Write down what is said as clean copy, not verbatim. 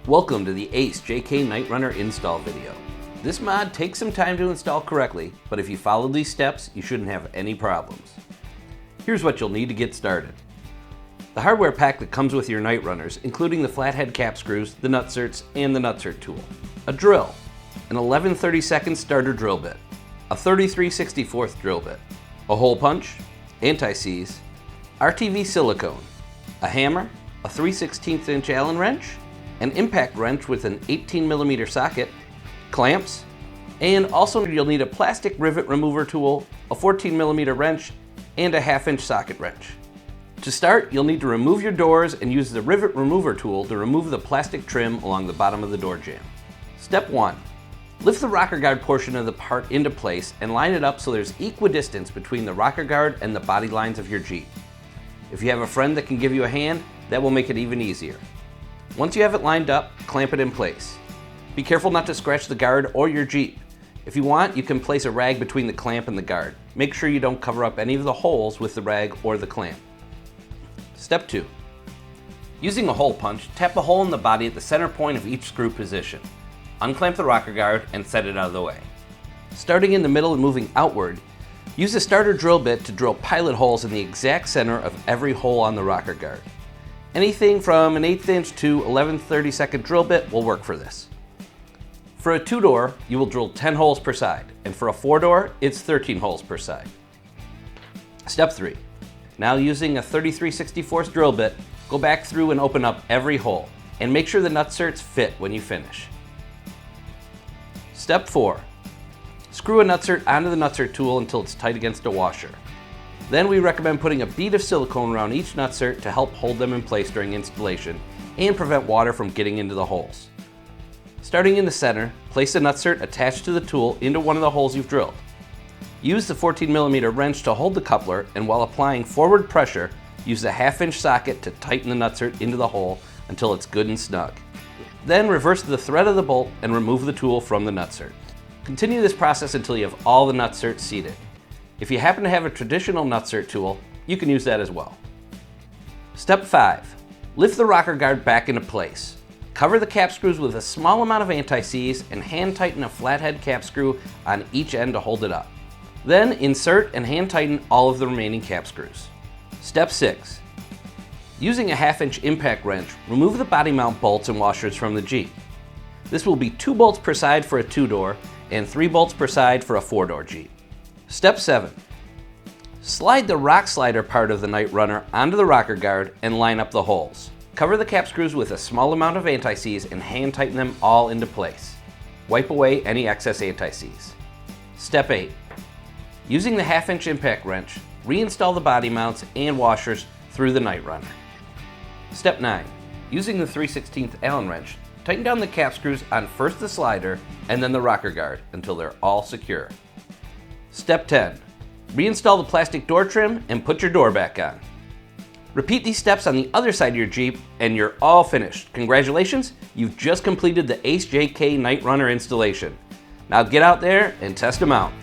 Welcome to the Ace JK Night Runner install video. This mod takes some time to install correctly, but if you follow these steps, you shouldn't have any problems. Here's what you'll need to get started. The hardware pack that comes with your Night Runners, including the flathead cap screws, the nutserts, and the nutsert tool. A drill, an 11/32 starter drill bit, a 33/64 drill bit, a hole punch, anti-seize, RTV silicone, a hammer, a 3/16 inch Allen wrench, an impact wrench with an 18mm socket, clamps, and also you'll need a plastic rivet remover tool, a 14mm wrench, and a 1/2 inch socket wrench. To start, you'll need to remove your doors and use the rivet remover tool to remove the plastic trim along the bottom of the door jamb. Step 1. Lift the rocker guard portion of the part into place and line it up so there's equa-distance between the rocker guard and the body lines of your Jeep. If you have a friend that can give you a hand, that will make it even easier. Once you have it lined up, clamp it in place. Be careful not to scratch the guard or your Jeep. If you want, you can place a rag between the clamp and the guard. Make sure you don't cover up any of the holes with the rag or the clamp. Step 2. Using a hole punch, tap a hole in the body at the center point of each screw position. Unclamp the rocker guard and set it out of the way. Starting in the middle and moving outward, use a starter drill bit to drill pilot holes in the exact center of every hole on the rocker guard. Anything from an 1/8 inch to 11/32 drill bit will work for this. For a 2-door, you will drill 10 holes per side, and for a 4-door, it's 13 holes per side. Step 3. Now using a 33/64 drill bit, go back through and open up every hole, and make sure the nutserts fit when you finish. Step 4. Screw a nutsert onto the nutsert tool until it's tight against a washer. Then we recommend putting a bead of silicone around each nutsert to help hold them in place during installation and prevent water from getting into the holes. Starting in the center, place the nutsert attached to the tool into one of the holes you've drilled. Use the 14mm wrench to hold the coupler, and while applying forward pressure, use the 1/2 inch socket to tighten the nutsert into the hole until it's good and snug. Then reverse the thread of the bolt and remove the tool from the nutsert. Continue this process until you have all the nutserts seated. If you happen to have a traditional nutsert tool, you can use that as well. Step 5. Lift the rocker guard back into place. Cover the cap screws with a small amount of anti-seize and hand tighten a flathead cap screw on each end to hold it up. Then insert and hand tighten all of the remaining cap screws. Step 6. Using a 1/2 inch impact wrench, remove the body mount bolts and washers from the Jeep. This will be 2 bolts per side for a 2-door and 3 bolts per side for a 4-door Jeep. Step 7. Slide the rock slider part of the Night Runner onto the rocker guard and line up the holes. Cover the cap screws with a small amount of anti-seize and hand tighten them all into place. Wipe away any excess anti-seize. Step 8. Using the 1/2 inch impact wrench, reinstall the body mounts and washers through the Night Runner. Step 9. Using the 3/16 Allen wrench, tighten down the cap screws on first the slider and then the rocker guard until they're all secure. Step 10. Reinstall the plastic door trim and put your door back on. Repeat these steps on the other side of your Jeep and you're all finished. Congratulations, you've just completed the Ace JK Night Runner installation. Now get out there and test them out.